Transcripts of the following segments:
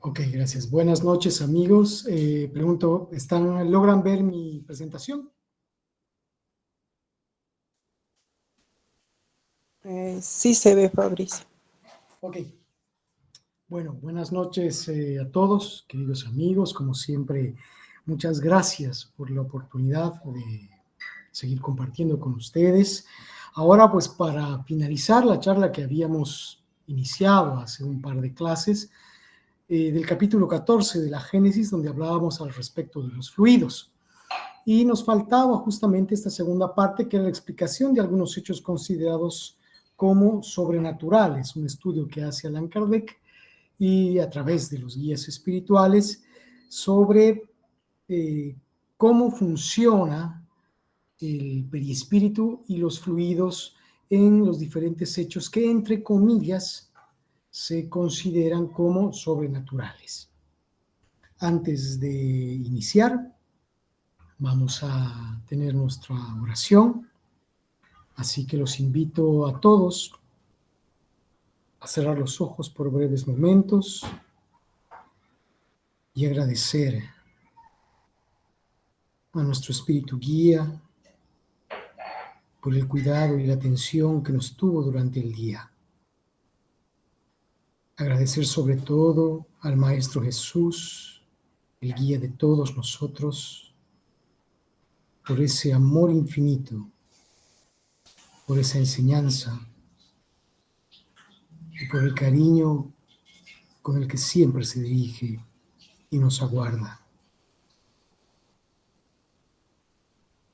Ok, gracias. Buenas noches, amigos. Pregunto, ¿logran ver mi presentación? Sí se ve, Fabricio. Ok. Bueno, buenas noches a todos, queridos amigos. Como siempre, muchas gracias por la oportunidad de seguir compartiendo con ustedes. Ahora, pues, para finalizar la charla que habíamos iniciado hace un par de clases, del capítulo 14 de la Génesis, donde hablábamos al respecto de los fluidos. Y nos faltaba justamente esta segunda parte, que era la explicación de algunos hechos considerados como sobrenaturales, un estudio que hace Allan Kardec y a través de los guías espirituales sobre cómo funciona el perispíritu y los fluidos en los diferentes hechos que, entre comillas, se consideran como sobrenaturales. Antes de iniciar, vamos a tener nuestra oración, así que los invito a todos a cerrar los ojos por breves momentos y agradecer a nuestro espíritu guía por el cuidado y la atención que nos tuvo durante el día. Agradecer sobre todo al Maestro Jesús, el guía de todos nosotros, por ese amor infinito, por esa enseñanza y por el cariño con el que siempre se dirige y nos aguarda.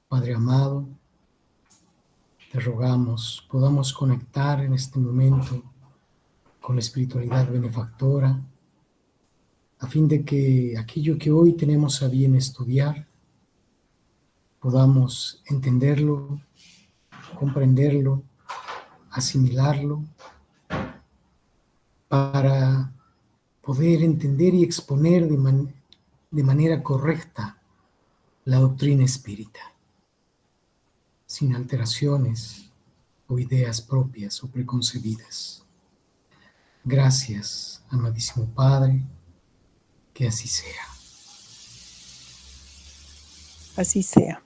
Padre amado, te rogamos podamos conectar en este momento con la espiritualidad benefactora, a fin de que aquello que hoy tenemos a bien estudiar, podamos entenderlo, comprenderlo, asimilarlo, para poder entender y exponer de manera correcta la doctrina espírita, sin alteraciones o ideas propias o preconcebidas. Gracias, amadísimo Padre, que así sea. Así sea.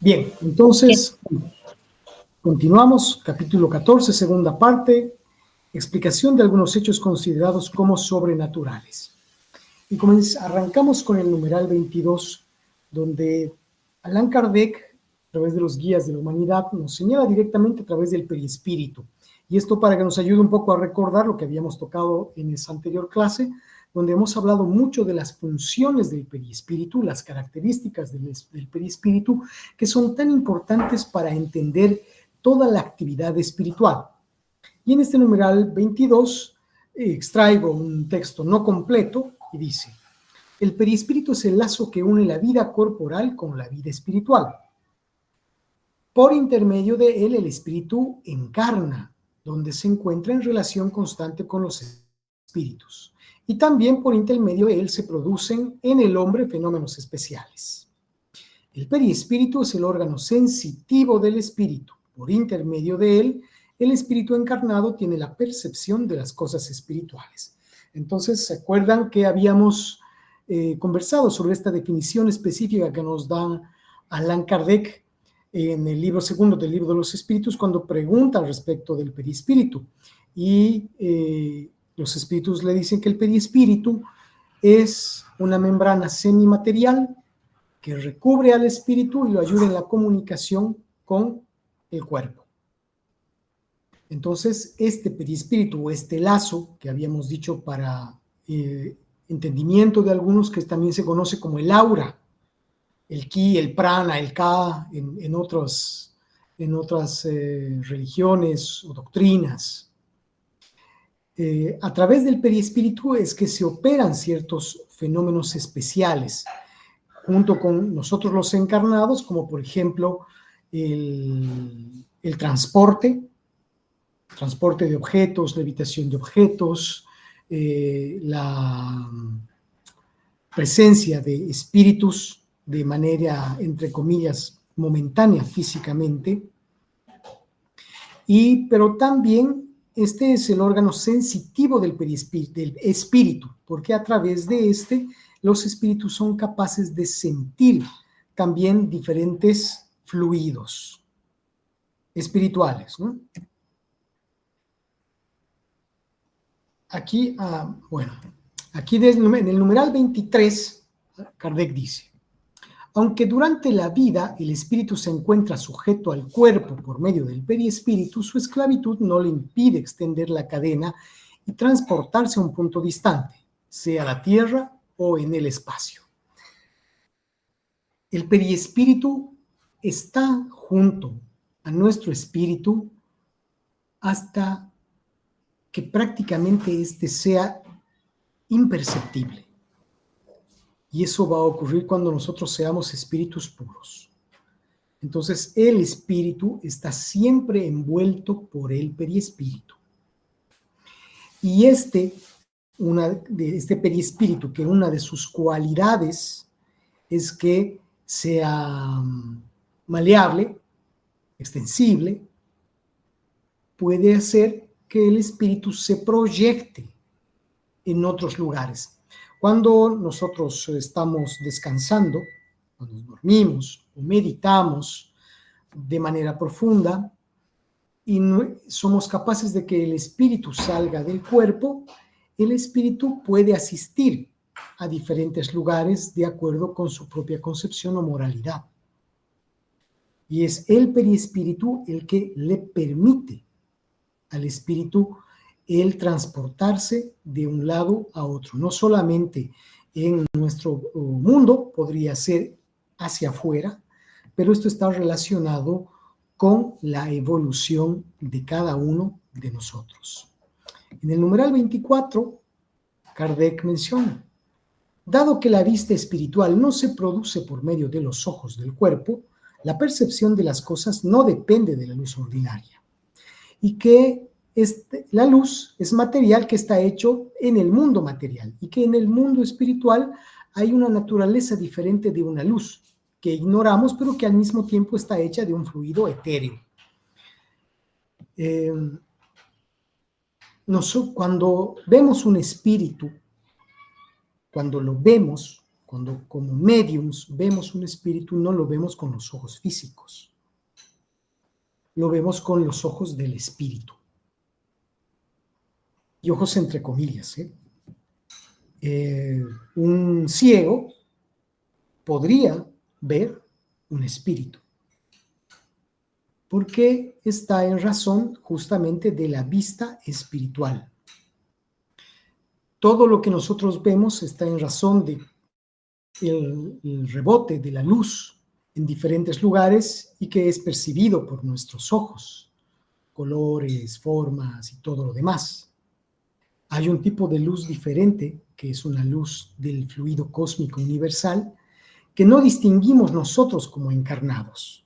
Bien, entonces continuamos, capítulo 14, segunda parte, explicación de algunos hechos considerados como sobrenaturales. Y arrancamos con el numeral 22, donde Allan Kardec, a través de los guías de la humanidad, nos señala directamente a través del perispíritu. Y esto para que nos ayude un poco a recordar lo que habíamos tocado en esa anterior clase, donde hemos hablado mucho de las funciones del perispíritu, las características del perispíritu, que son tan importantes para entender toda la actividad espiritual. Y en este numeral 22 extraigo un texto no completo y dice: el perispíritu es el lazo que une la vida corporal con la vida espiritual. Por intermedio de él, el espíritu encarna, donde se encuentra en relación constante con los espíritus. Y también por intermedio de él se producen en el hombre fenómenos especiales. El perispíritu es el órgano sensitivo del espíritu. Por intermedio de él, el espíritu encarnado tiene la percepción de las cosas espirituales. Entonces, ¿se acuerdan que habíamos conversado sobre esta definición específica que nos da Allan Kardec en el libro segundo del Libro de los Espíritus, cuando pregunta al respecto del perispíritu? Y los espíritus le dicen que el perispíritu es una membrana semimaterial que recubre al espíritu y lo ayuda en la comunicación con el cuerpo. Entonces, este perispíritu o este lazo que habíamos dicho para entendimiento de algunos, que también se conoce como el aura, el ki, el prana, el ka en otras religiones o doctrinas. A través del perispíritu es que se operan ciertos fenómenos especiales, junto con nosotros los encarnados, como por ejemplo el transporte de objetos, levitación de objetos, la presencia de espíritus de manera, entre comillas, momentánea físicamente, pero también este es el órgano sensitivo del espíritu, porque a través de los espíritus son capaces de sentir también diferentes fluidos espirituales, ¿no? Aquí, aquí en el numeral 23, Kardec dice: aunque durante la vida el espíritu se encuentra sujeto al cuerpo por medio del perispíritu, su esclavitud no le impide extender la cadena y transportarse a un punto distante, sea la tierra o en el espacio. El perispíritu está junto a nuestro espíritu hasta que prácticamente sea imperceptible. Y eso va a ocurrir cuando nosotros seamos espíritus puros. Entonces, el espíritu está siempre envuelto por el perispíritu. Y este perispíritu, que una de sus cualidades es que sea maleable, extensible, puede hacer que el espíritu se proyecte en otros lugares. Cuando nosotros estamos descansando, cuando dormimos o meditamos de manera profunda y somos capaces de que el espíritu salga del cuerpo, el espíritu puede asistir a diferentes lugares de acuerdo con su propia concepción o moralidad. Y es el perispíritu el que le permite al espíritu el transportarse de un lado a otro. No solamente en nuestro mundo, podría ser hacia afuera, pero esto está relacionado con la evolución de cada uno de nosotros. En el numeral 24, Kardec menciona: dado que la vista espiritual no se produce por medio de los ojos del cuerpo, la percepción de las cosas no depende de la luz ordinaria, y que la luz es material que está hecho en el mundo material, y que en el mundo espiritual hay una naturaleza diferente de una luz que ignoramos, pero que al mismo tiempo está hecha de un fluido etéreo. Cuando vemos un espíritu, cuando lo vemos, cuando como médiums vemos un espíritu, no lo vemos con los ojos físicos, lo vemos con los ojos del espíritu. Y ojos entre comillas, un ciego podría ver un espíritu, porque está en razón justamente de la vista espiritual. Todo lo que nosotros vemos está en razón de el rebote de la luz en diferentes lugares y que es percibido por nuestros ojos, colores, formas y todo lo demás. Hay un tipo de luz diferente, que es una luz del fluido cósmico universal, que no distinguimos nosotros como encarnados,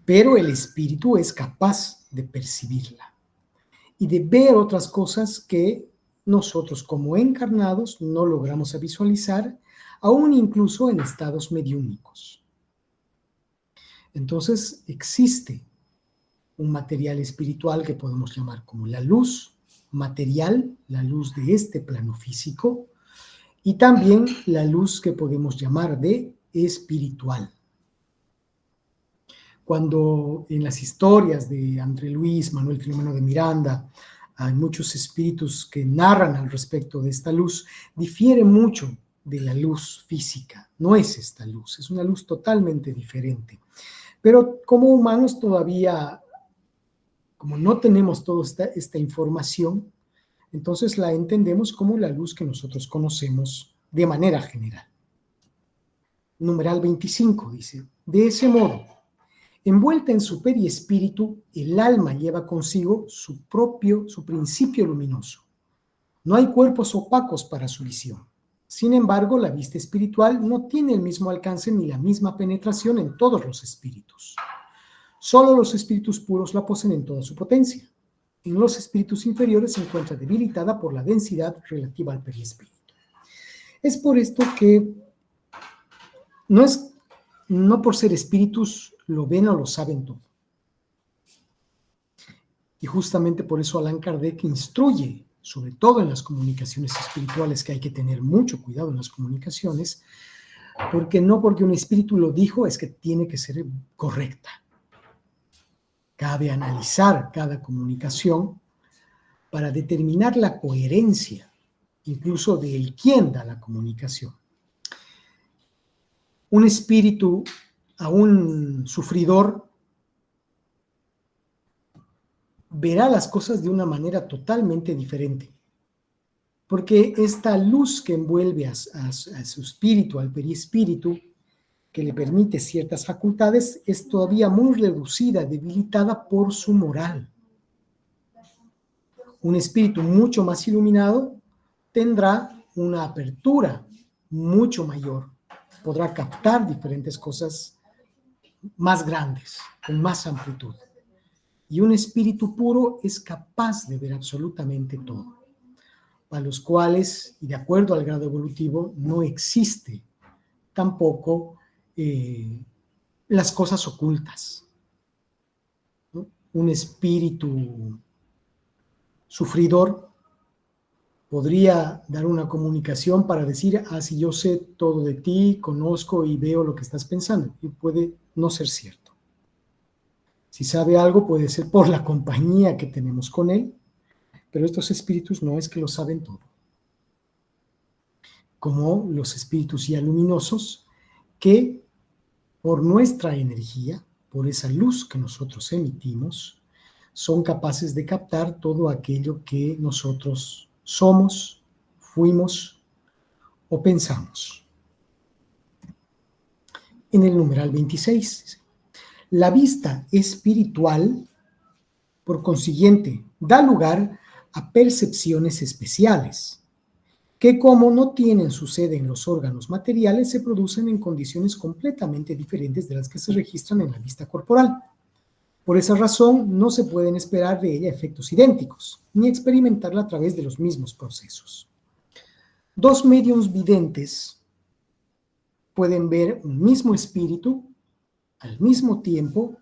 pero el espíritu es capaz de percibirla y de ver otras cosas que nosotros como encarnados no logramos visualizar, aún incluso en estados mediúnicos. Entonces existe un material espiritual que podemos llamar como la luz material, la luz de este plano físico, y también la luz que podemos llamar de espiritual. Cuando en las historias de André Luis, Manuel Filomeno de Miranda, hay muchos espíritus que narran al respecto de esta luz, difiere mucho de la luz física. No es esta luz, es una luz totalmente diferente. Pero como humanos todavía, como no tenemos toda esta información, entonces la entendemos como la luz que nosotros conocemos de manera general. Numeral 25 dice: de ese modo, envuelta en su perispíritu, el alma lleva consigo su principio luminoso. No hay cuerpos opacos para su visión. Sin embargo, la vista espiritual no tiene el mismo alcance ni la misma penetración en todos los espíritus. Solo los espíritus puros la poseen en toda su potencia. En los espíritus inferiores se encuentra debilitada por la densidad relativa al perispíritu. Es por esto que no por ser espíritus lo ven o lo saben todo. Y justamente por eso Allan Kardec instruye, sobre todo en las comunicaciones espirituales, que hay que tener mucho cuidado en las comunicaciones, porque no porque un espíritu lo dijo es que tiene que ser correcta. Cabe analizar cada comunicación para determinar la coherencia, incluso del quién da la comunicación. Un espíritu a un sufridor verá las cosas de una manera totalmente diferente, porque esta luz que envuelve a su espíritu, al perispíritu, que le permite ciertas facultades, es todavía muy reducida, debilitada por su moral. Un espíritu mucho más iluminado tendrá una apertura mucho mayor, podrá captar diferentes cosas más grandes, con más amplitud. Y un espíritu puro es capaz de ver absolutamente todo, para los cuales, y de acuerdo al grado evolutivo, no existe tampoco las cosas ocultas, ¿no? Un espíritu sufridor podría dar una comunicación para decir, si yo sé todo de ti, conozco y veo lo que estás pensando, y puede no ser cierto. Si sabe algo, puede ser por la compañía que tenemos con él, pero estos espíritus no es que lo saben todo. Como los espíritus ya luminosos, que por nuestra energía, por esa luz que nosotros emitimos, son capaces de captar todo aquello que nosotros somos, fuimos o pensamos. En el numeral 26, la vista espiritual, por consiguiente, da lugar a percepciones especiales, que como no tienen su sede en los órganos materiales, se producen en condiciones completamente diferentes de las que se registran en la vista corporal. Por esa razón, no se pueden esperar de ella efectos idénticos, ni experimentarla a través de los mismos procesos. Dos médiums videntes pueden ver un mismo espíritu al mismo tiempo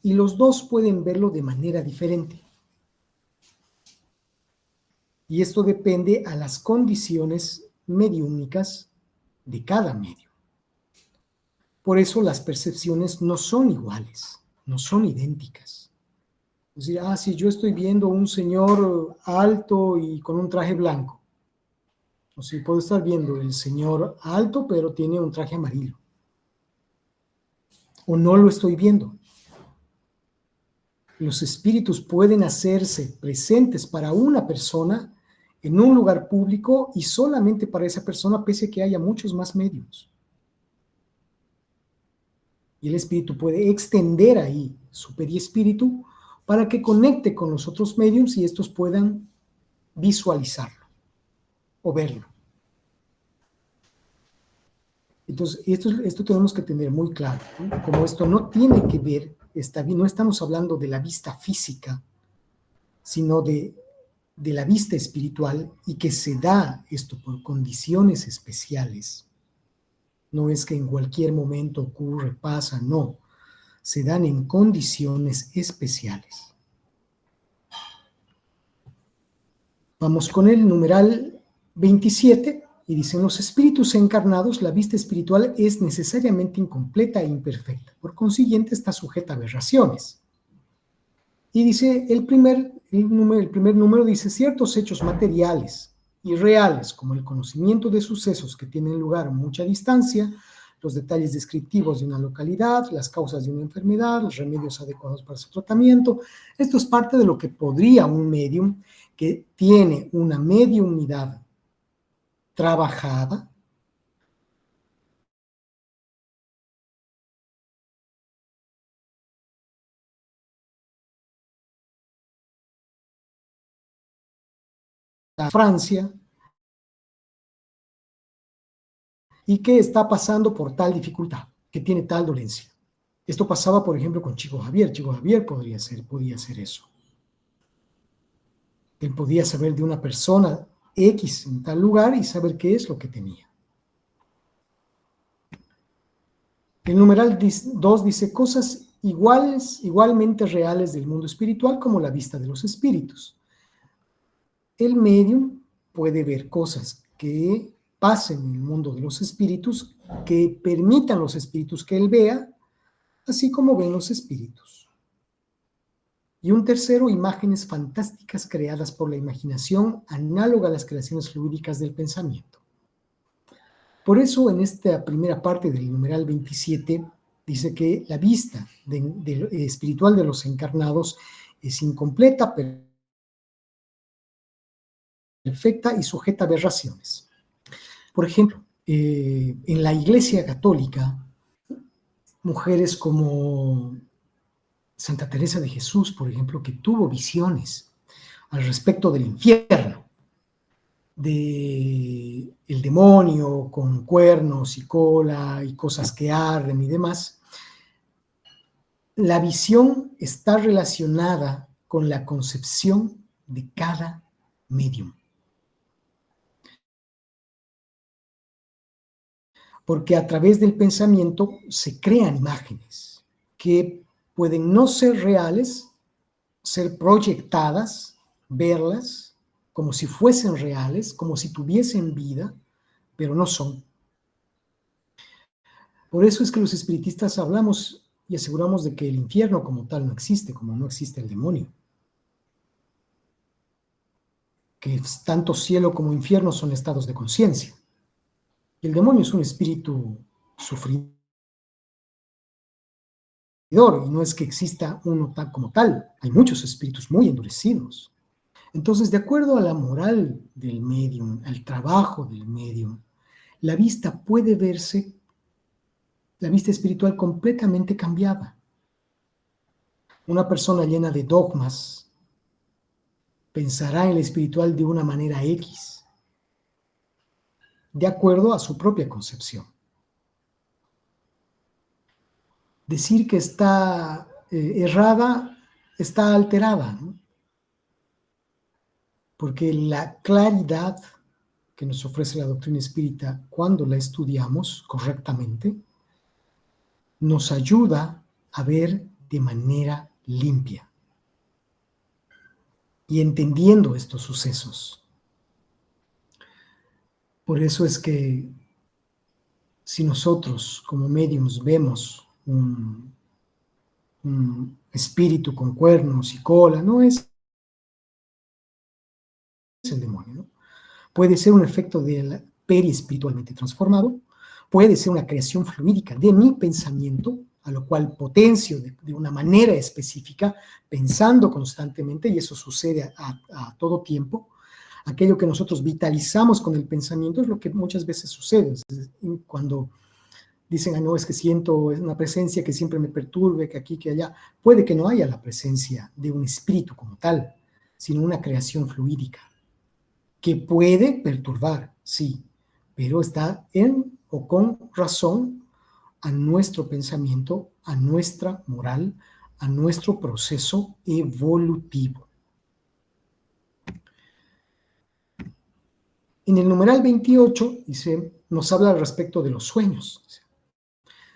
y los dos pueden verlo de manera diferente. Y esto depende a las condiciones mediúmnicas de cada medio. Por eso las percepciones no son iguales, no son idénticas. Es decir, si yo estoy viendo un señor alto y con un traje blanco, o si puedo estar viendo el señor alto pero tiene un traje amarillo, o no lo estoy viendo. Los espíritus pueden hacerse presentes para una persona en un lugar público y solamente para esa persona, pese a que haya muchos más medios. Y el espíritu puede extender ahí su perispíritu para que conecte con los otros medios y estos puedan visualizarlo o verlo. Entonces, esto tenemos que tener muy claro, ¿no? Como esto no tiene que ver, no estamos hablando de la vista física, sino de la vista espiritual, y que se da esto por condiciones especiales. No es que en cualquier momento ocurre, pasa, no. Se dan en condiciones especiales. Vamos con el numeral 27 y dicen: los espíritus encarnados, la vista espiritual es necesariamente incompleta e imperfecta. Por consiguiente, está sujeta a aberraciones. Y dice el primer número dice: ciertos hechos materiales y reales, como el conocimiento de sucesos que tienen lugar a mucha distancia, los detalles descriptivos de una localidad, las causas de una enfermedad, los remedios adecuados para su tratamiento. Esto es parte de lo que podría un médium que tiene una mediumnidad trabajada, a Francia, y que está pasando por tal dificultad, que tiene tal dolencia. Esto pasaba, por ejemplo, con Chico Javier. Chico Javier podía hacer eso. Él podía saber de una persona X en tal lugar y saber qué es lo que tenía. El numeral 2 dice: cosas igualmente reales del mundo espiritual como la vista de los espíritus. El médium puede ver cosas que pasen en el mundo de los espíritus, que permitan los espíritus que él vea, así como ven los espíritus. Y un tercero, imágenes fantásticas creadas por la imaginación, análoga a las creaciones fluídicas del pensamiento. Por eso, en esta primera parte del numeral 27, dice que la vista espiritual de los encarnados es incompleta, perfecta y sujeta a aberraciones. Por ejemplo, en la Iglesia Católica, mujeres como Santa Teresa de Jesús, por ejemplo, que tuvo visiones al respecto del infierno, de el demonio con cuernos y cola y cosas que arden y demás, la visión está relacionada con la concepción de cada medium. Porque a través del pensamiento se crean imágenes que pueden no ser reales, ser proyectadas, verlas como si fuesen reales, como si tuviesen vida, pero no son. Por eso es que los espiritistas hablamos y aseguramos de que el infierno como tal no existe, como no existe el demonio. Que tanto cielo como infierno son estados de conciencia. El demonio es un espíritu sufridor, y no es que exista uno tal como tal, hay muchos espíritus muy endurecidos. Entonces, de acuerdo a la moral del medium, al trabajo del medium, la vista puede verse, la vista espiritual completamente cambiada. Una persona llena de dogmas pensará en el espiritual de una manera X, de acuerdo a su propia concepción. Decir que está errada, está alterada, ¿no? Porque la claridad que nos ofrece la doctrina espírita cuando la estudiamos correctamente, nos ayuda a ver de manera limpia y entendiendo estos sucesos. Por eso es que si nosotros como médiums vemos un espíritu con cuernos y cola, no es el demonio, ¿no? Puede ser un efecto del periespiritualmente transformado, puede ser una creación fluídica de mi pensamiento, a lo cual potencio de una manera específica, pensando constantemente, y eso sucede a todo tiempo. Aquello que nosotros vitalizamos con el pensamiento es lo que muchas veces sucede. Cuando dicen, no, es que siento una presencia que siempre me perturbe, que aquí, que allá, puede que no haya la presencia de un espíritu como tal, sino una creación fluídica, que puede perturbar, sí, pero está en o con razón a nuestro pensamiento, a nuestra moral, a nuestro proceso evolutivo. En el numeral 28 nos habla al respecto de los sueños.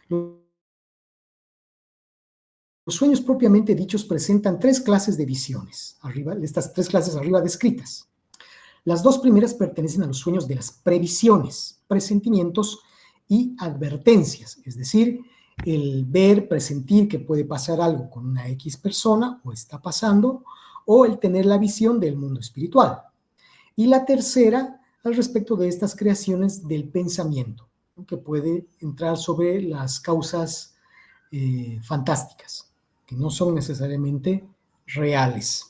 Los sueños propiamente dichos presentan tres clases de visiones, estas tres clases arriba descritas. Las dos primeras pertenecen a los sueños de las previsiones, presentimientos y advertencias, es decir, el ver, presentir que puede pasar algo con una X persona o está pasando, o el tener la visión del mundo espiritual. Y la tercera, al respecto de estas creaciones del pensamiento, que puede entrar sobre las causas fantásticas, que no son necesariamente reales.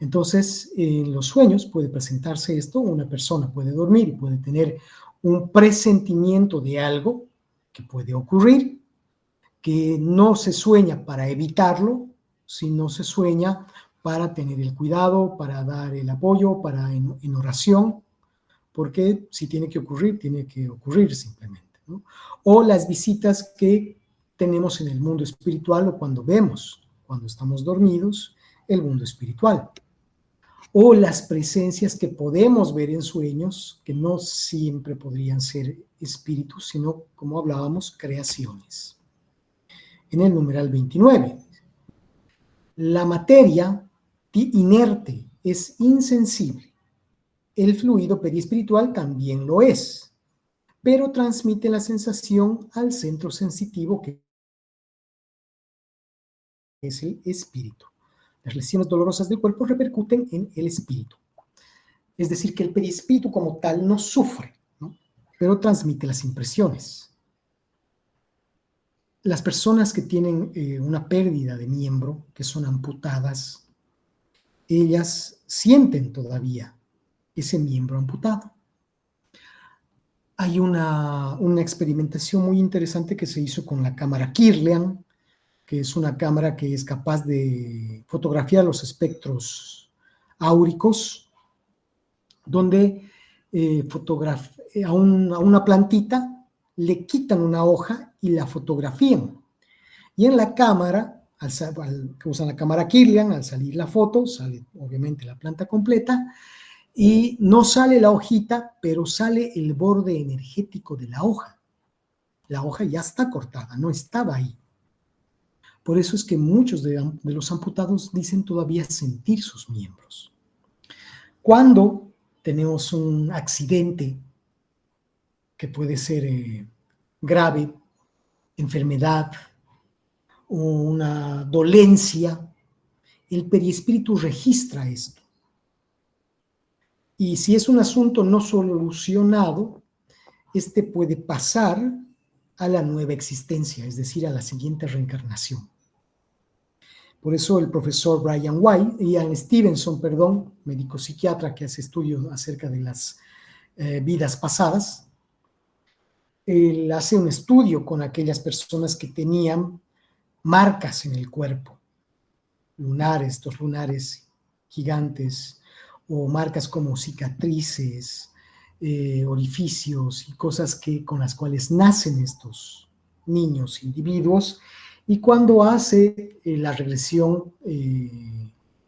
Entonces, en los sueños puede presentarse esto, una persona puede dormir y puede tener un presentimiento de algo que puede ocurrir, que no se sueña para evitarlo, sino se sueña para tener el cuidado, para dar el apoyo, para en oración, porque si tiene que ocurrir simplemente, ¿no? O las visitas que tenemos en el mundo espiritual o cuando vemos, cuando estamos dormidos, el mundo espiritual. O las presencias que podemos ver en sueños, que no siempre podrían ser espíritus, sino, como hablábamos, creaciones. en el numeral 29. La materia inerte es insensible. El fluido periespiritual también lo es, pero transmite la sensación al centro sensitivo que es el espíritu. Las lesiones dolorosas del cuerpo repercuten en el espíritu. Es decir, que el perispíritu como tal no sufre, ¿no? Pero transmite las impresiones. Las personas que tienen una pérdida de miembro, que son amputadas, ellas sienten todavía ese miembro amputado. Hay una experimentación muy interesante que se hizo con la cámara Kirlian, que es una cámara que es capaz de fotografiar los espectros áuricos, donde a una plantita le quitan una hoja y la fotografían. Y en la cámara, que usan la cámara Kirlian, al salir la foto, sale obviamente la planta completa, y no sale la hojita, pero sale el borde energético de la hoja. La hoja ya está cortada, no estaba ahí. Por eso es que muchos de los amputados dicen todavía sentir sus miembros. Cuando tenemos un accidente que puede ser grave, enfermedad o una dolencia, el perispíritu registra esto. Y si es un asunto no solucionado, este puede pasar a la nueva existencia, es decir, a la siguiente reencarnación. Por eso el profesor Ian Stevenson, médico psiquiatra que hace estudios acerca de las vidas pasadas, él hace un estudio con aquellas personas que tenían marcas en el cuerpo, lunares, estos lunares gigantes, o marcas como cicatrices, orificios y cosas con las cuales nacen estos niños, individuos, y cuando hace la regresión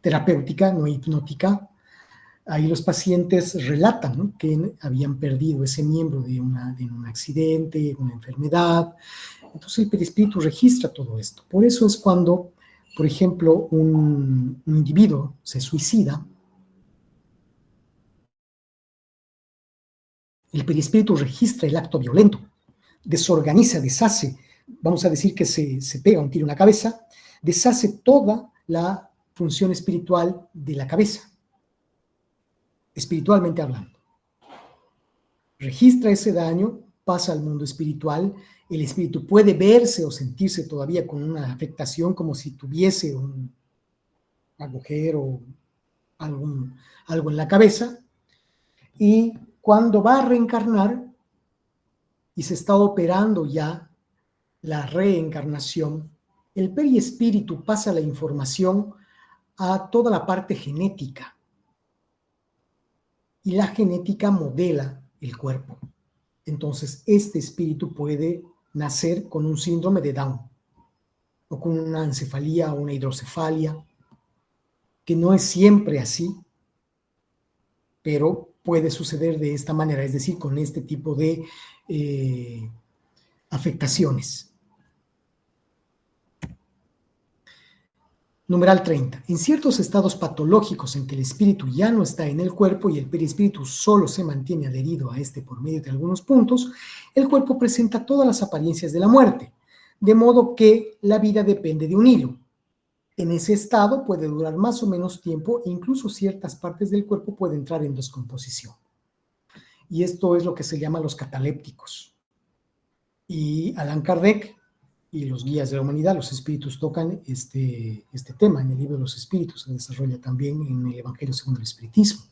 terapéutica, no hipnótica, ahí los pacientes relatan, ¿no?, que habían perdido ese miembro de un accidente, una enfermedad. Entonces el perispíritu registra todo esto. Por eso es cuando, por ejemplo, un individuo se suicida, el perispíritu registra el acto violento, desorganiza, deshace, vamos a decir que se pega un tiro en la cabeza, deshace toda la función espiritual de la cabeza, espiritualmente hablando. Registra ese daño, pasa al mundo espiritual, el espíritu puede verse o sentirse todavía con una afectación como si tuviese un agujero o algo en la cabeza, y cuando va a reencarnar y se está operando ya la reencarnación, el perispíritu pasa la información a toda la parte genética y la genética modela el cuerpo. Entonces, este espíritu puede nacer con un síndrome de Down o con una encefalía o una hidrocefalia, que no es siempre así, pero puede suceder de esta manera, es decir, con este tipo de afectaciones. Numeral 30. En ciertos estados patológicos en que el espíritu ya no está en el cuerpo y el perispíritu solo se mantiene adherido a este por medio de algunos puntos, el cuerpo presenta todas las apariencias de la muerte, de modo que la vida depende de un hilo. En ese estado puede durar más o menos tiempo e incluso ciertas partes del cuerpo pueden entrar en descomposición. Y esto es lo que se llama los catalépticos. Y Allan Kardec y los guías de la humanidad, los espíritus, tocan este tema en el libro de los espíritus, se desarrolla también en el Evangelio según el Espiritismo.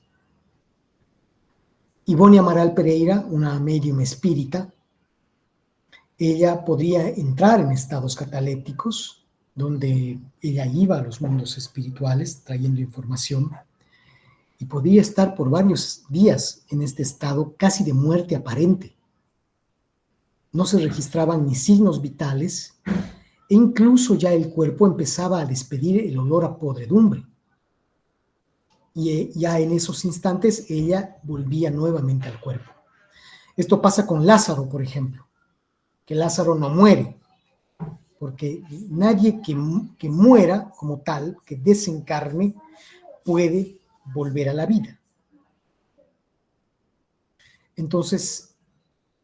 Ivonne Amaral Pereira, una medium espírita, ella podría entrar en estados catalépticos, donde ella iba a los mundos espirituales trayendo información, y podía estar por varios días en este estado casi de muerte aparente. No se registraban ni signos vitales e incluso ya el cuerpo empezaba a despedir el olor a podredumbre. Y ya en esos instantes ella volvía nuevamente al cuerpo. Esto pasa con Lázaro, por ejemplo, que Lázaro no muere, porque nadie que muera como tal, que desencarne, puede volver a la vida. Entonces,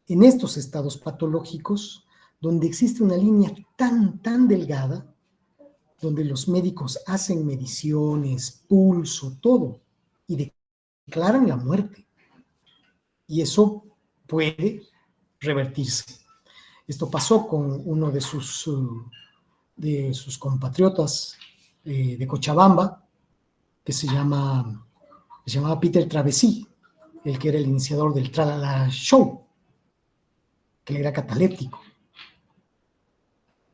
en estos estados patológicos, donde existe una línea tan delgada, donde los médicos hacen mediciones, pulso, todo, y declaran la muerte. Y eso puede revertirse. Esto pasó con uno de sus compatriotas de Cochabamba, que se llamaba Peter Travesí, el que era el iniciador del Tralala Show, que él era cataléptico.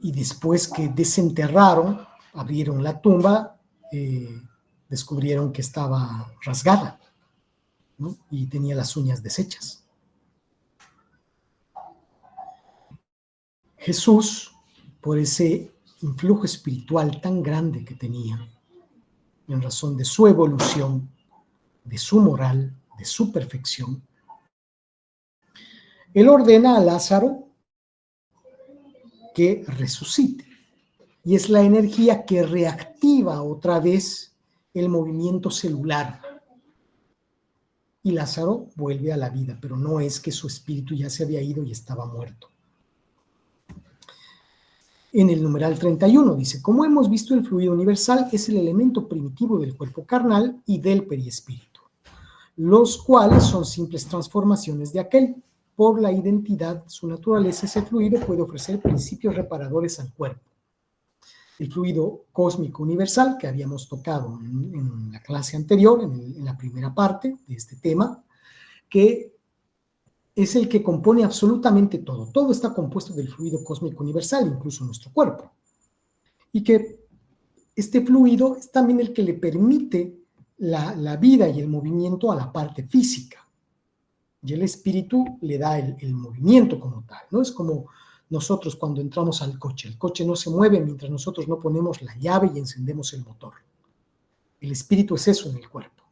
Y después que desenterraron, abrieron la tumba, descubrieron que estaba rasgada, ¿no? Y tenía las uñas deshechas. Jesús, por ese influjo espiritual tan grande que tenía, en razón de su evolución, de su moral, de su perfección, él ordena a Lázaro que resucite. Y es la energía que reactiva otra vez el movimiento celular. Y Lázaro vuelve a la vida, pero no es que su espíritu ya se había ido y estaba muerto. En el numeral 31 dice: como hemos visto, el fluido universal es el elemento primitivo del cuerpo carnal y del perispíritu, los cuales son simples transformaciones de aquel. Por la identidad, su naturaleza, ese fluido puede ofrecer principios reparadores al cuerpo. El fluido cósmico universal, que habíamos tocado en la clase anterior, en la primera parte de este tema, que es el que compone absolutamente todo. Todo está compuesto del fluido cósmico universal, incluso nuestro cuerpo. Y que este fluido es también el que le permite la vida y el movimiento a la parte física. Y el espíritu le da el movimiento como tal, ¿no? Es como nosotros cuando entramos al coche. El coche no se mueve mientras nosotros no ponemos la llave y encendemos el motor. El espíritu es eso en el cuerpo.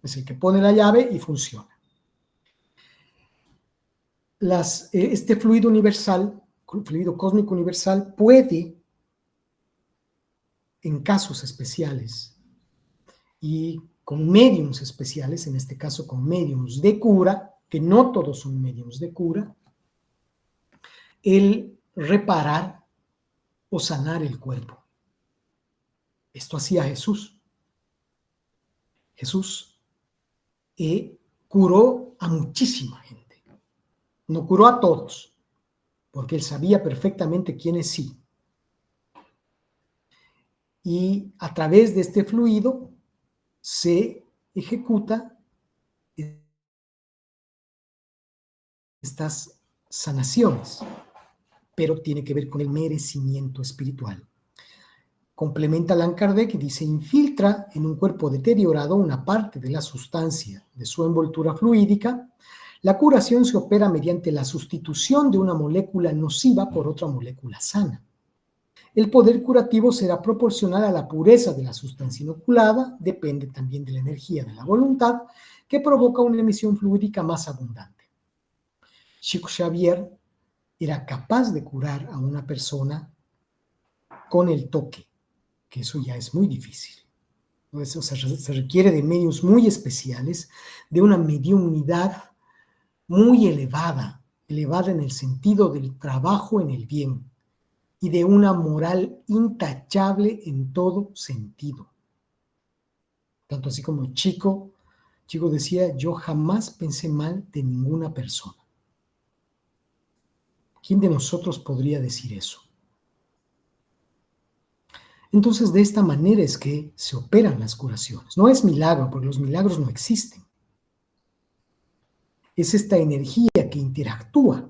Es el que pone la llave y funciona. Este fluido universal, fluido cósmico universal, puede, en casos especiales y con mediums especiales, en este caso con mediums de cura, que no todos son mediums de cura, el reparar o sanar el cuerpo. Esto hacía Jesús. Jesús curó a muchísima gente. No curó a todos, porque él sabía perfectamente quiénes sí. Y a través de este fluido se ejecuta estas sanaciones, pero tiene que ver con el merecimiento espiritual. Complementa Allan Kardec y dice: infiltra en un cuerpo deteriorado una parte de la sustancia de su envoltura fluídica. La curación se opera mediante la sustitución de una molécula nociva por otra molécula sana. El poder curativo será proporcional a la pureza de la sustancia inoculada, depende también de la energía de la voluntad, que provoca una emisión fluídica más abundante. Chico Xavier era capaz de curar a una persona con el toque, que eso ya es muy difícil. O sea, se requiere de medios muy especiales, de una mediunidad muy elevada en el sentido del trabajo en el bien y de una moral intachable en todo sentido. Tanto así como Chico decía: yo jamás pensé mal de ninguna persona. ¿Quién de nosotros podría decir eso? Entonces, de esta manera es que se operan las curaciones. No es milagro, porque los milagros no existen. Es esta energía que interactúa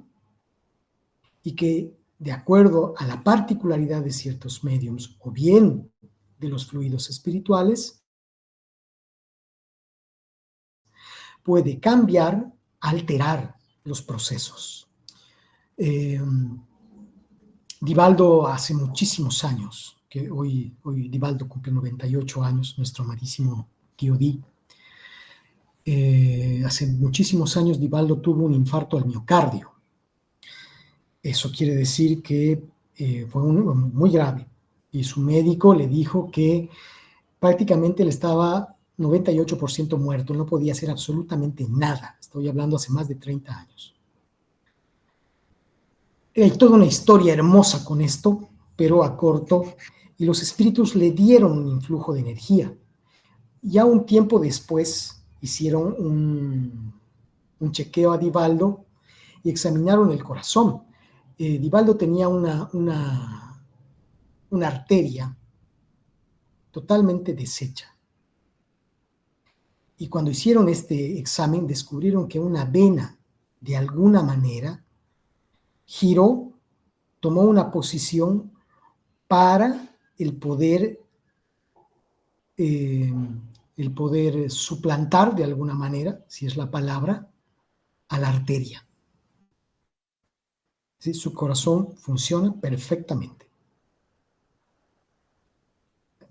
y que, de acuerdo a la particularidad de ciertos mediums o bien de los fluidos espirituales, puede cambiar, alterar los procesos. Divaldo, hace muchísimos años, que hoy Divaldo cumple 98 años, nuestro amadísimo tío Di. Hace muchísimos años Divaldo tuvo un infarto al miocardio. Eso quiere decir que fue muy grave. Y su médico le dijo que prácticamente él estaba 98% muerto, no podía hacer absolutamente nada. Estoy hablando hace más de 30 años. Hay toda una historia hermosa con esto, pero a corto, y los espíritus le dieron un influjo de energía. Ya un tiempo después hicieron un chequeo a Divaldo y examinaron el corazón. Divaldo tenía una arteria totalmente deshecha. Y cuando hicieron este examen, descubrieron que una vena, de alguna manera, giró, tomó una posición para el poder suplantar de alguna manera, si es la palabra, a la arteria. ¿Sí? Su corazón funciona perfectamente.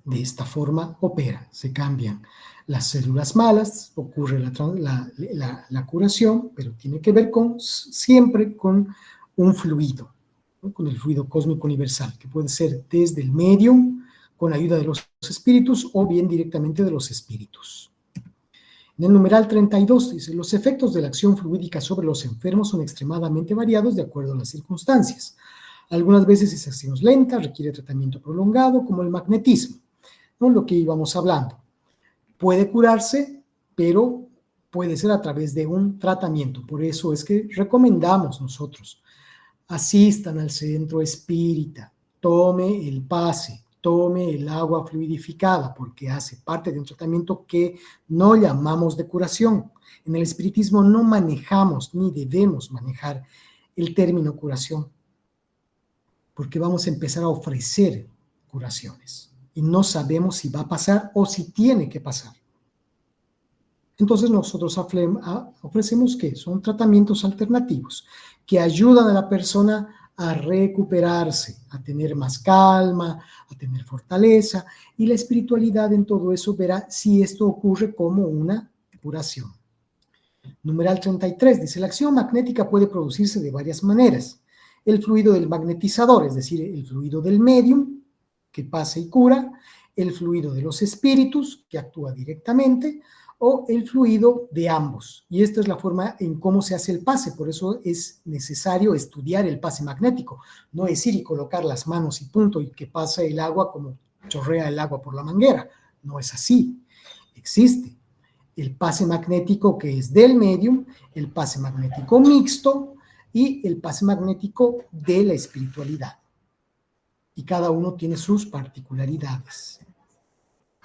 De esta forma opera, se cambian las células malas, ocurre la curación, pero tiene que ver siempre con un fluido, ¿no? Con el fluido cósmico universal, que puede ser desde el medium, con ayuda de los espíritus, o bien directamente de los espíritus. En el numeral 32 dice, los efectos de la acción fluídica sobre los enfermos son extremadamente variados de acuerdo a las circunstancias. Algunas veces esa acción es lenta, requiere tratamiento prolongado, como el magnetismo, ¿no? Lo que íbamos hablando. Puede curarse, pero puede ser a través de un tratamiento. Por eso es que recomendamos nosotros, asistan al centro espírita, tome el pase, tome el agua fluidificada, porque hace parte de un tratamiento que no llamamos de curación. En el espiritismo no manejamos ni debemos manejar el término curación, porque vamos a empezar a ofrecer curaciones y no sabemos si va a pasar o si tiene que pasar. Entonces nosotros ofrecemos que son tratamientos alternativos que ayudan a la persona a recuperarse, a tener más calma, a tener fortaleza, y la espiritualidad en todo eso verá si esto ocurre como una curación. Numeral 33 dice, la acción magnética puede producirse de varias maneras. El fluido del magnetizador, es decir, el fluido del medium, que pasa y cura, el fluido de los espíritus, que actúa directamente, o el fluido de ambos. Y esta es la forma en cómo se hace el pase, por eso es necesario estudiar el pase magnético, no es ir y colocar las manos y punto, y que pasa el agua como chorrea el agua por la manguera. No es así, existe el pase magnético que es del medium, el pase magnético mixto y el pase magnético de la espiritualidad. Y cada uno tiene sus particularidades.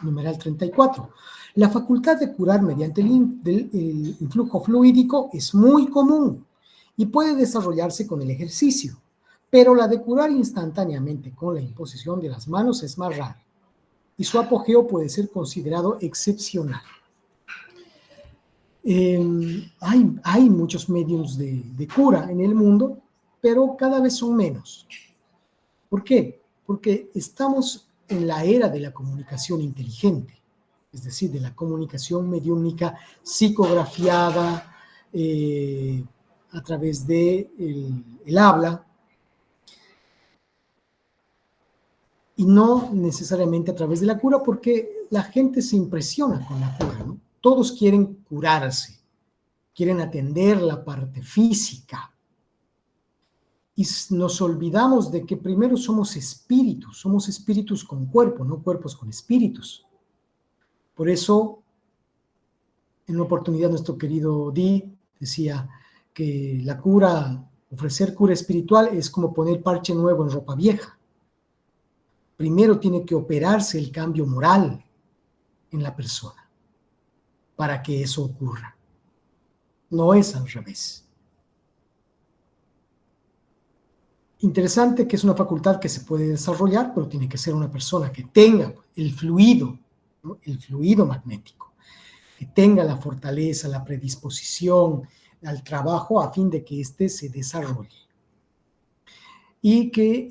Numeral 34. La facultad de curar mediante el influjo fluídico es muy común y puede desarrollarse con el ejercicio, pero la de curar instantáneamente con la imposición de las manos es más rara y su apogeo puede ser considerado excepcional. Hay muchos medios de cura en el mundo, pero cada vez son menos. ¿Por qué? Porque estamos en la era de la comunicación inteligente, es decir, de la comunicación mediúnica psicografiada a través de el habla, y no necesariamente a través de la cura, porque la gente se impresiona con la cura, ¿no? Todos quieren curarse, quieren atender la parte física, y nos olvidamos de que primero somos espíritus con cuerpo, no cuerpos con espíritus. Por eso, en una oportunidad nuestro querido Di decía que la cura, ofrecer cura espiritual es como poner parche nuevo en ropa vieja. Primero tiene que operarse el cambio moral en la persona para que eso ocurra. No es al revés. Interesante que es una facultad que se puede desarrollar, pero tiene que ser una persona que tenga el fluido, ¿no? El fluido magnético, que tenga la fortaleza, la predisposición al trabajo a fin de que éste se desarrolle. Y que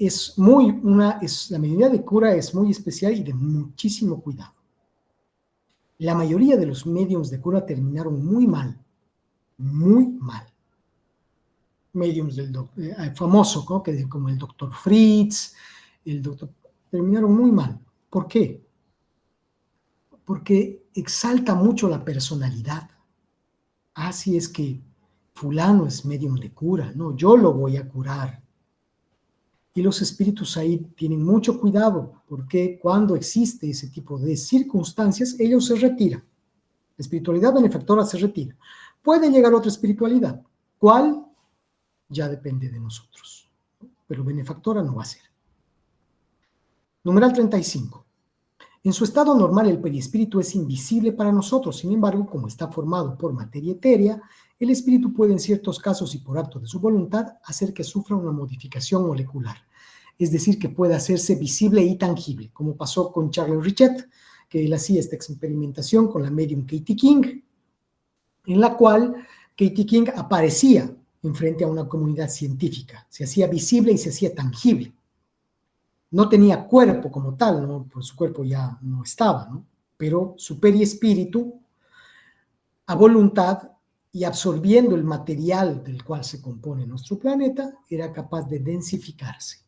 la medida de cura es muy especial y de muchísimo cuidado. La mayoría de los mediums de cura terminaron muy mal, muy mal. mediums famoso, ¿no? Como el doctor Fritz, terminaron muy mal. ¿Por qué? Porque exalta mucho la personalidad. Así es que fulano es medium de cura, no, yo lo voy a curar. Y los espíritus ahí tienen mucho cuidado, porque cuando existe ese tipo de circunstancias, ellos se retiran. La espiritualidad benefactora se retira. Puede llegar otra espiritualidad. ¿Cuál? Ya depende de nosotros. Pero benefactora no va a ser. Numeral 35. En su estado normal, el perispíritu es invisible para nosotros. Sin embargo, como está formado por materia etérea, el espíritu puede en ciertos casos y por acto de su voluntad hacer que sufra una modificación molecular. Es decir, que pueda hacerse visible y tangible, como pasó con Charles Richet, que él hacía esta experimentación con la medium Katie King, en la cual Katie King aparecía enfrente a una comunidad científica, se hacía visible y se hacía tangible. No tenía cuerpo como tal, ¿no? Pues su cuerpo ya no estaba, ¿no? Pero su periespíritu, a voluntad y absorbiendo el material del cual se compone nuestro planeta, era capaz de densificarse.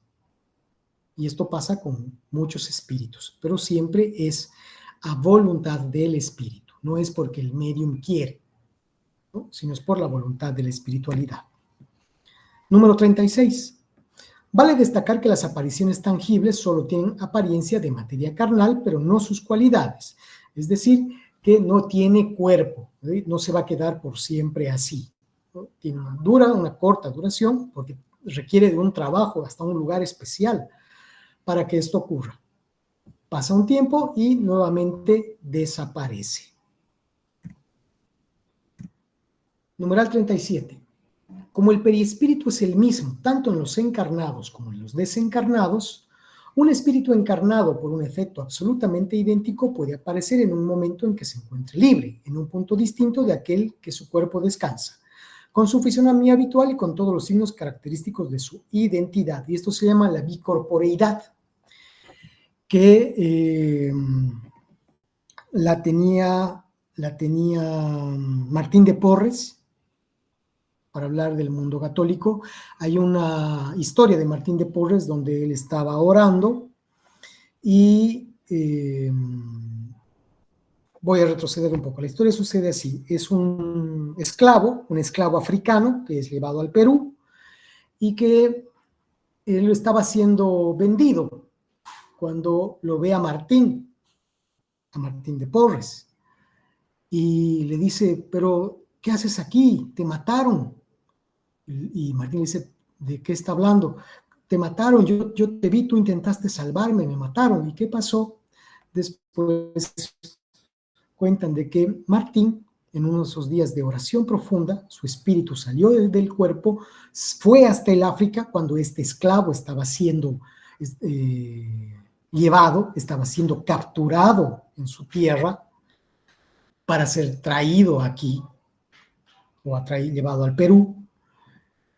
Y esto pasa con muchos espíritus, pero siempre es a voluntad del espíritu, no es porque el medium quiere, ¿no? Sino es por la voluntad de la espiritualidad. Número 36. Vale destacar que las apariciones tangibles solo tienen apariencia de materia carnal, pero no sus cualidades. Es decir, que no tiene cuerpo, ¿sí? No se va a quedar por siempre así, ¿no? Tiene una corta duración, porque requiere de un trabajo, hasta un lugar especial para que esto ocurra. Pasa un tiempo y nuevamente desaparece. Numeral 37. Como el perispíritu es el mismo, tanto en los encarnados como en los desencarnados, un espíritu encarnado por un efecto absolutamente idéntico puede aparecer en un momento en que se encuentre libre, en un punto distinto de aquel que su cuerpo descansa, con su fisonomía habitual y con todos los signos característicos de su identidad. Y esto se llama la bicorporeidad, que la tenía Martín de Porres. Para hablar del mundo católico, hay una historia de Martín de Porres donde él estaba orando y voy a retroceder un poco. La historia sucede así: es un esclavo africano que es llevado al Perú y que él estaba siendo vendido cuando lo ve a Martín de Porres, y le dice: pero ¿qué haces aquí? Te mataron. Y Martín le dice: ¿de qué está hablando? Te mataron, yo te vi, tú intentaste salvarme, me mataron. ¿Y qué pasó? Después cuentan de que Martín, en uno de esos días de oración profunda, su espíritu salió del cuerpo, fue hasta el África cuando este esclavo estaba siendo llevado, estaba siendo capturado en su tierra para ser traído aquí o llevado al Perú.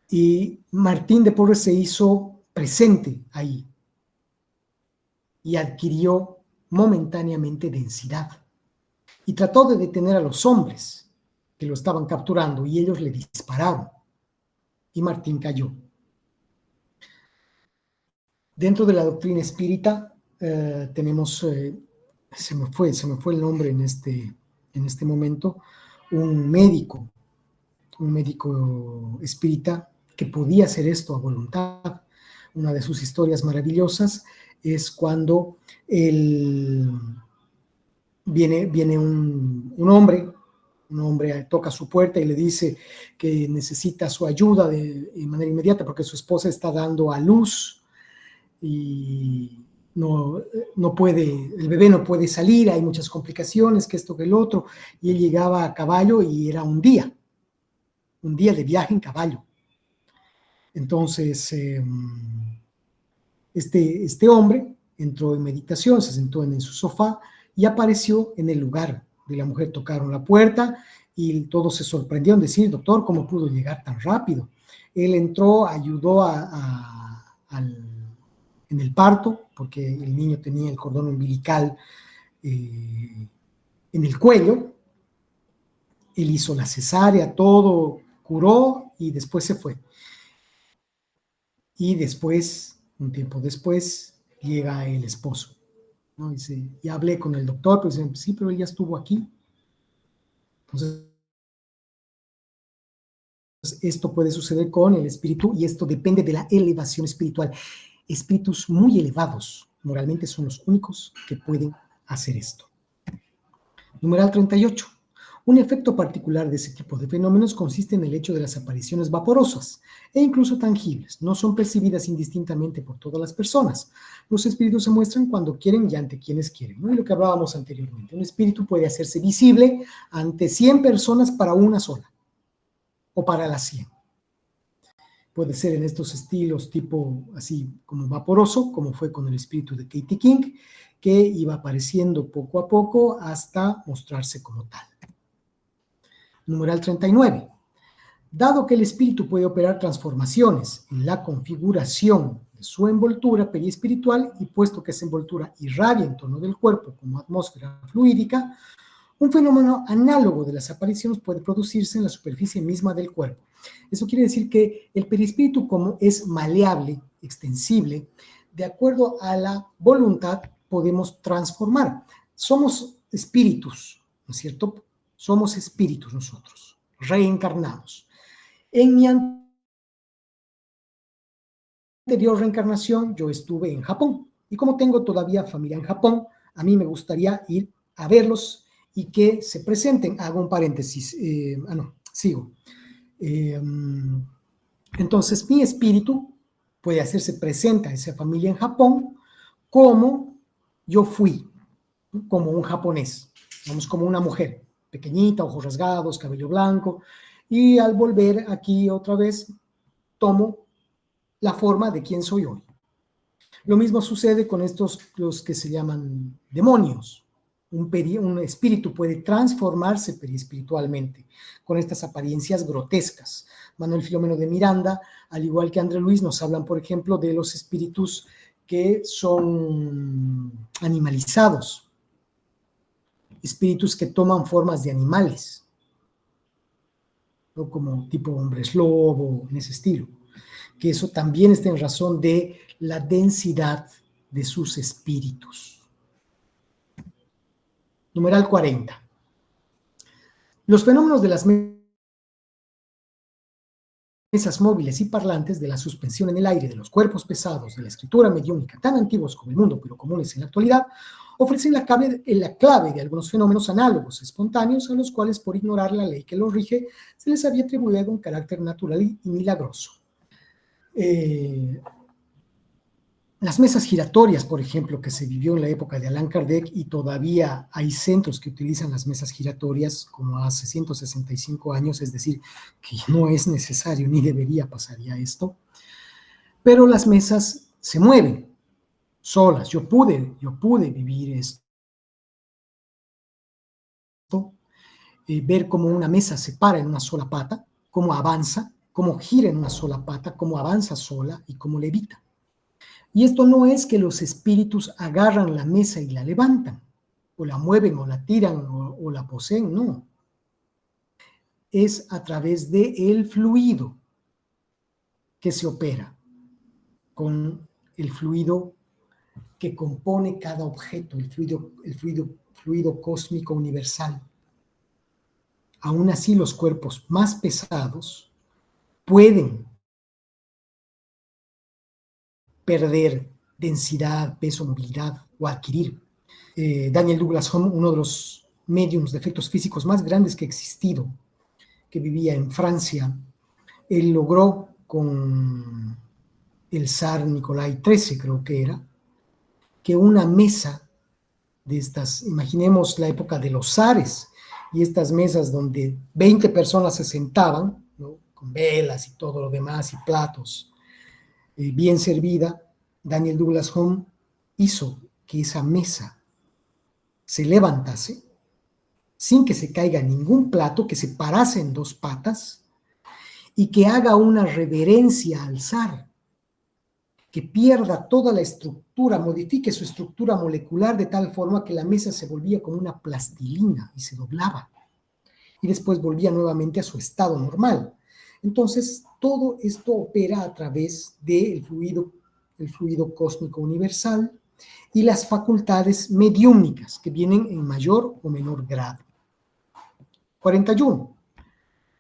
Y Martín de Porres se hizo presente ahí y adquirió momentáneamente densidad. Y trató de detener a los hombres que lo estaban capturando y ellos le dispararon. Y Martín cayó. Dentro de la doctrina espírita tenemos, se me fue el nombre en este momento, un médico espírita que podía hacer esto a voluntad. Una de sus historias maravillosas es cuando viene un hombre toca su puerta y le dice que necesita su ayuda de manera inmediata porque su esposa está dando a luz y no puede, el bebé no puede salir, hay muchas complicaciones, que esto, que el otro, y él llegaba a caballo y era un día de viaje en caballo. Entonces, este hombre entró en meditación, se sentó en su sofá y apareció en el lugar de la mujer. Tocaron la puerta y todos se sorprendieron, decir: doctor, ¿cómo pudo llegar tan rápido? Él entró, ayudó en el parto, porque el niño tenía el cordón umbilical en el cuello. Él hizo la cesárea, todo, curó y después se fue. y después, un tiempo después, llega el esposo, ¿no? Dice, ya hablé con el doctor, pero dice, sí, pero él ya estuvo aquí. Entonces, esto puede suceder con el espíritu y esto depende de la elevación espiritual. Espíritus muy elevados moralmente son los únicos que pueden hacer esto. Numeral 38. Un efecto particular de ese tipo de fenómenos consiste en el hecho de las apariciones vaporosas e incluso tangibles. No son percibidas indistintamente por todas las personas. Los espíritus se muestran cuando quieren y ante quienes quieren, ¿no? Y lo que hablábamos anteriormente. Un espíritu puede hacerse visible ante 100 personas para una sola o para las 100. Puede ser en estos estilos tipo así como vaporoso, como fue con el espíritu de Katie King, que iba apareciendo poco a poco hasta mostrarse como tal. Numeral 39. Dado que el espíritu puede operar transformaciones en la configuración de su envoltura periespiritual y puesto que esa envoltura irradia en torno del cuerpo como atmósfera fluídica, un fenómeno análogo de las apariciones puede producirse en la superficie misma del cuerpo. Eso quiere decir que el perispíritu, como es maleable, extensible, de acuerdo a la voluntad podemos transformar. Somos espíritus, ¿no es cierto? Somos espíritus nosotros, reencarnados. En mi anterior reencarnación yo estuve en Japón y como tengo todavía familia en Japón, a mí me gustaría ir a verlos y que se presenten. Hago un paréntesis, sigo. Entonces mi espíritu puede hacerse presente a esa familia en Japón como yo fui, como un japonés, vamos, como una mujer pequeñita, ojos rasgados, cabello blanco, y al volver aquí otra vez tomo la forma de quien soy hoy. Lo mismo sucede con estos, los que se llaman demonios. Un espíritu puede transformarse periespiritualmente con estas apariencias grotescas. Manuel Filomeno de Miranda, al igual que André Luis, nos hablan, por ejemplo, de los espíritus que son animalizados, espíritus que toman formas de animales, ¿no? Como tipo hombres lobo, en ese estilo. Que eso también está en razón de la densidad de sus espíritus. Numeral 40. Los fenómenos de las mesas móviles y parlantes, de la suspensión en el aire de los cuerpos pesados, de la escritura mediúnica, tan antiguos como el mundo, pero comunes en la actualidad, ofrecen la clave de algunos fenómenos análogos, espontáneos, a los cuales, por ignorar la ley que los rige, se les había atribuido un carácter natural y milagroso. Las mesas giratorias, por ejemplo, que se vivió en la época de Allan Kardec, y todavía hay centros que utilizan las mesas giratorias como hace 165 años, es decir, que no es necesario ni debería pasar ya esto, pero las mesas se mueven solas. Yo pude vivir esto, ver cómo una mesa se para en una sola pata, cómo avanza, cómo gira en una sola pata, cómo avanza sola y cómo levita. Y esto no es que los espíritus agarran la mesa y la levantan, o la mueven, o la tiran, o la poseen, no. Es a través del fluido que se opera, con el fluido que compone cada objeto, el fluido cósmico universal. Aún así, los cuerpos más pesados pueden perder densidad, peso, movilidad o adquirir. Daniel Douglas Home, uno de los médiums de efectos físicos más grandes que ha existido, que vivía en Francia, él logró con el zar Nicolai XIII, creo que era, que una mesa de estas, imaginemos la época de los zares, y estas mesas donde 20 personas se sentaban, ¿no? Con velas y todo lo demás y platos, bien servida, Daniel Douglas Home hizo que esa mesa se levantase sin que se caiga ningún plato, que se parase en dos patas y que haga una reverencia al zar, que pierda toda la estructura, modifique su estructura molecular de tal forma que la mesa se volvía como una plastilina y se doblaba y después volvía nuevamente a su estado normal. Entonces, todo esto opera a través del fluido cósmico universal y las facultades mediúmnicas que vienen en mayor o menor grado. 41.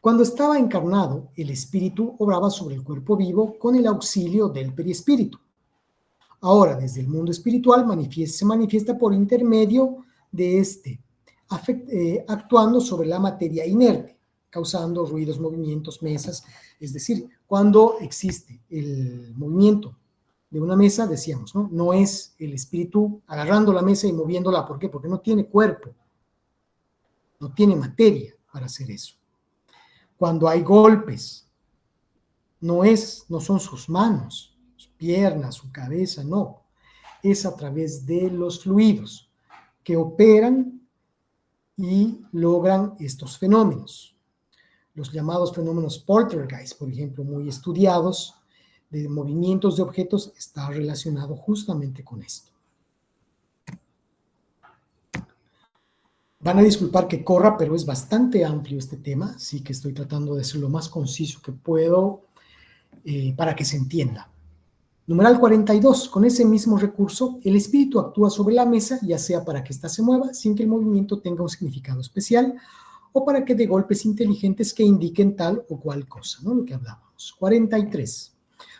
Cuando estaba encarnado, el espíritu obraba sobre el cuerpo vivo con el auxilio del perispíritu. Ahora, desde el mundo espiritual, se manifiesta por intermedio de este, actuando sobre la materia inerte, causando ruidos, movimientos, mesas. Es decir, cuando existe el movimiento de una mesa, decíamos, ¿no? No es el espíritu agarrando la mesa y moviéndola. ¿Por qué? Porque no tiene cuerpo, no tiene materia para hacer eso. Cuando hay golpes, no son sus manos, sus piernas, su cabeza, no. Es a través de los fluidos que operan y logran estos fenómenos. Los llamados fenómenos poltergeist, por ejemplo, muy estudiados, de movimientos de objetos, está relacionado justamente con esto. Van a disculpar que corra, pero es bastante amplio este tema, así que estoy tratando de ser lo más conciso que puedo para que se entienda. Numeral 42. Con ese mismo recurso, el espíritu actúa sobre la mesa, ya sea para que ésta se mueva sin que el movimiento tenga un significado especial o para que dé golpes inteligentes que indiquen tal o cual cosa, ¿no? Lo que hablábamos. 43.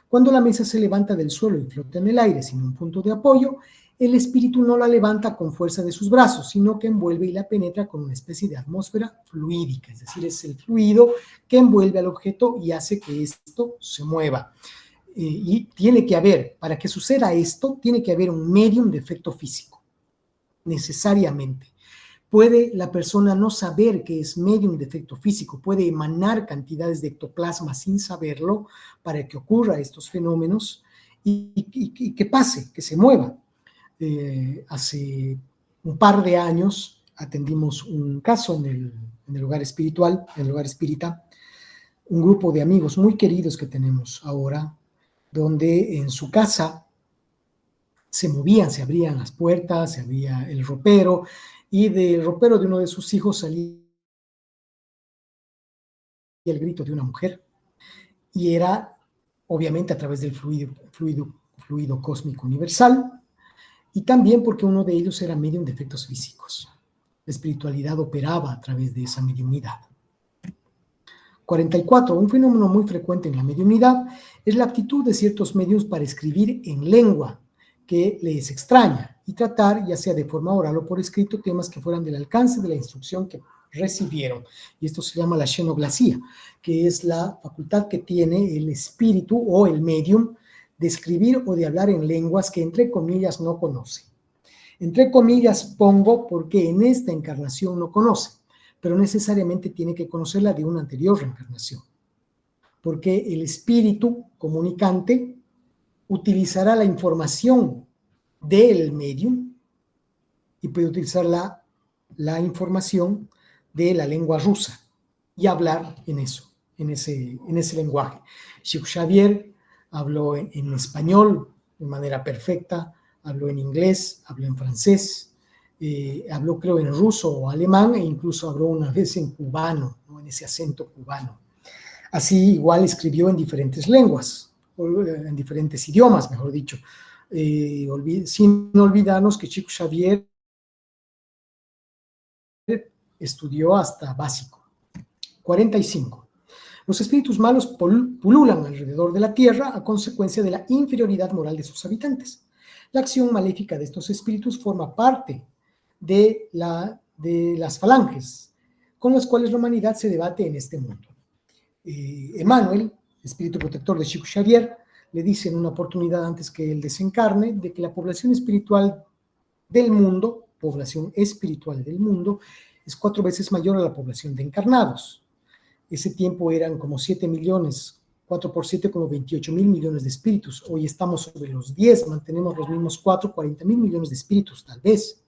Cuando la mesa se levanta del suelo y flota en el aire sin un punto de apoyo, el espíritu no la levanta con fuerza de sus brazos, sino que envuelve y la penetra con una especie de atmósfera fluídica, es decir, es el fluido que envuelve al objeto y hace que esto se mueva. Y tiene que haber, para que suceda esto, tiene que haber un medium de efecto físico, necesariamente. Puede la persona no saber que es medium de efecto físico, puede emanar cantidades de ectoplasma sin saberlo para que ocurra estos fenómenos y que pase, que se mueva. Hace un par de años atendimos un caso en el hogar espiritual, en el hogar espírita, un grupo de amigos muy queridos que tenemos ahora, donde en su casa se movían, se abrían las puertas, se abría el ropero, y del ropero de uno de sus hijos salía el grito de una mujer, y era obviamente a través del fluido cósmico universal, y también porque uno de ellos era medium de efectos físicos. La espiritualidad operaba a través de esa mediunidad. 44. Un fenómeno muy frecuente en la mediunidad es la aptitud de ciertos medios para escribir en lengua que les extraña y tratar, ya sea de forma oral o por escrito, temas que fueran del alcance de la instrucción que recibieron. Y esto se llama la xenoglasía, que es la facultad que tiene el espíritu o el medium de escribir o de hablar en lenguas que, entre comillas, no conoce. Entre comillas pongo porque en esta encarnación no conoce, pero necesariamente tiene que conocerla de una anterior reencarnación, porque el espíritu comunicante utilizará la información del medium y puede utilizar la información de la lengua rusa y hablar en eso, en ese lenguaje. Chico Xavier habló en español de manera perfecta, habló en inglés, habló en francés, habló creo en ruso o alemán, e incluso habló una vez en cubano, ¿no? En ese acento cubano. Así igual escribió en diferentes lenguas, en diferentes idiomas, mejor dicho, sin olvidarnos que Chico Xavier estudió hasta básico. 45. Los espíritus malos pululan alrededor de la tierra a consecuencia de la inferioridad moral de sus habitantes. La acción maléfica de estos espíritus forma parte de las falanges con las cuales la humanidad se debate en este mundo. Emmanuel, espíritu protector de Chico Xavier, le dice en una oportunidad antes que él desencarne de que la población espiritual del mundo, es 4 veces mayor a la población de encarnados. Ese tiempo eran como 7 millones, 4 por 7 como 28 mil millones de espíritus. Hoy estamos sobre los 10, mantenemos los mismos 4, 40 mil millones de espíritus tal vez.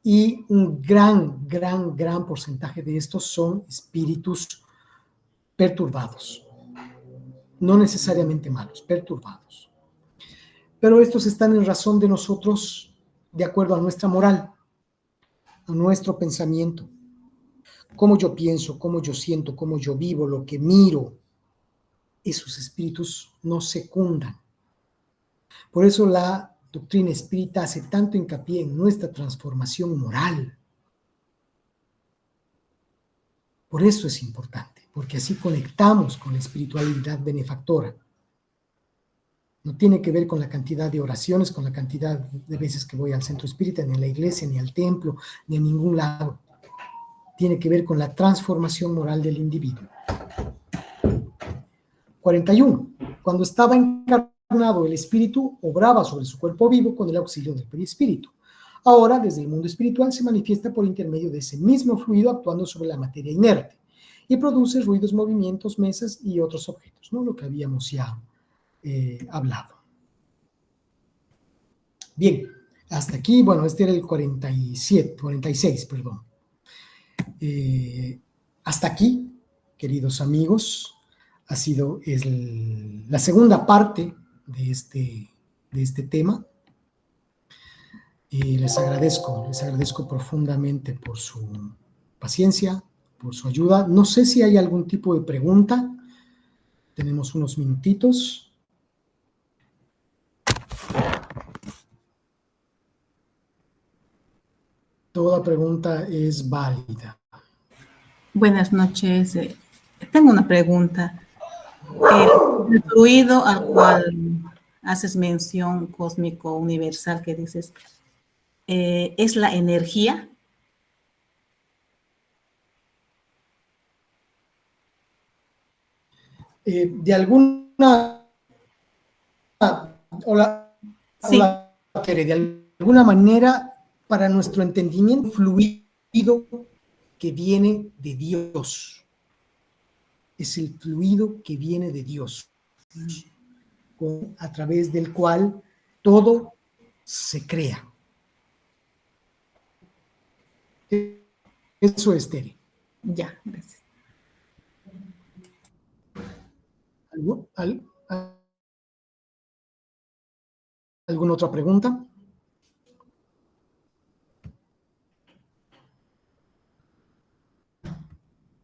Y un gran porcentaje de estos son espíritus perturbados. No necesariamente malos, perturbados. Pero estos están en razón de nosotros de acuerdo a nuestra moral, a nuestro pensamiento, cómo yo pienso, cómo yo siento, cómo yo vivo, lo que miro, esos espíritus nos secundan. Por eso la doctrina espírita hace tanto hincapié en nuestra transformación moral. Por eso es importante, porque así conectamos con la espiritualidad benefactora. No tiene que ver con la cantidad de oraciones, con la cantidad de veces que voy al centro espírita, ni a la iglesia, ni al templo, ni a ningún lado. Tiene que ver con la transformación moral del individuo. 41. Cuando estaba encarnado, el espíritu obraba sobre su cuerpo vivo con el auxilio del perispíritu. Ahora, desde el mundo espiritual, se manifiesta por intermedio de ese mismo fluido actuando sobre la materia inerte y produce ruidos, movimientos, mesas y otros objetos, ¿no? Lo que habíamos ya hablado. Bien, hasta aquí, bueno, este era el 46, perdón. Hasta aquí, queridos amigos, ha sido la segunda parte de este tema. Y les agradezco profundamente por su paciencia, por su ayuda. No sé si hay algún tipo de pregunta. Tenemos unos minutitos. Toda pregunta es válida. Buenas noches. Tengo una pregunta. El fluido al cual haces mención cósmico universal que dices, ¿es la energía? De alguna Sí. de alguna manera, para nuestro entendimiento, fluido que viene de Dios. Es el fluido que viene de Dios, a través del cual todo se crea. Eso es, Tere. Ya, gracias. ¿Alguna otra pregunta?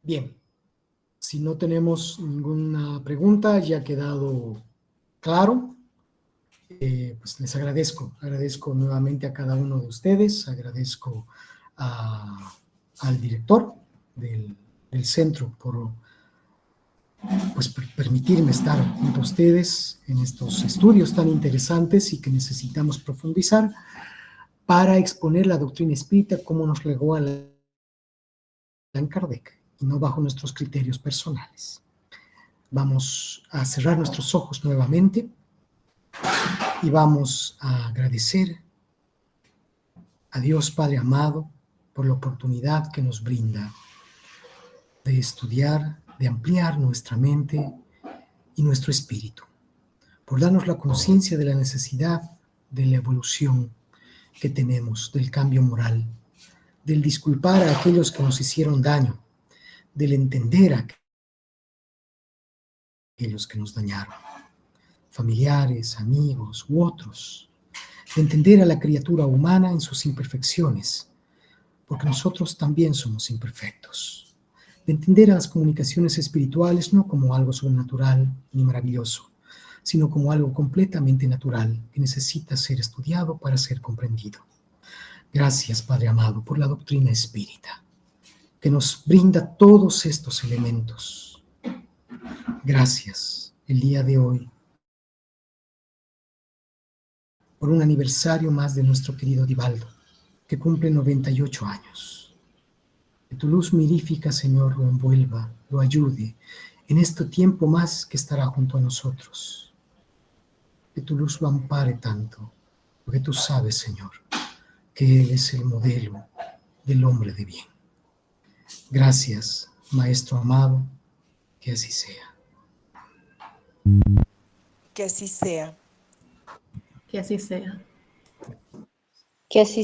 Bien, si no tenemos ninguna pregunta, ya ha quedado claro. Pues les agradezco nuevamente a cada uno de ustedes, agradezco al director del centro por permitirme estar junto a ustedes en estos estudios tan interesantes y que necesitamos profundizar para exponer la doctrina espírita como nos legó Allan Kardec y no bajo nuestros criterios personales. Vamos a cerrar nuestros ojos nuevamente y vamos a agradecer a Dios Padre amado por la oportunidad que nos brinda de estudiar, de ampliar nuestra mente y nuestro espíritu, por darnos la conciencia de la necesidad de la evolución que tenemos, del cambio moral, del disculpar a aquellos que nos hicieron daño, del entender a aquellos que nos dañaron, familiares, amigos u otros, de entender a la criatura humana en sus imperfecciones, porque nosotros también somos imperfectos, de entender a las comunicaciones espirituales no como algo sobrenatural ni maravilloso, sino como algo completamente natural que necesita ser estudiado para ser comprendido. Gracias, Padre amado, por la doctrina espírita, que nos brinda todos estos elementos. Gracias, el día de hoy, por un aniversario más de nuestro querido Divaldo, que cumple 98 años. Que tu luz mirífica, Señor, lo envuelva, lo ayude en este tiempo más que estará junto a nosotros. Que tu luz lo ampare tanto, porque tú sabes, Señor, que Él es el modelo del hombre de bien. Gracias, Maestro amado, que así sea. Que así sea. Que así sea. Que así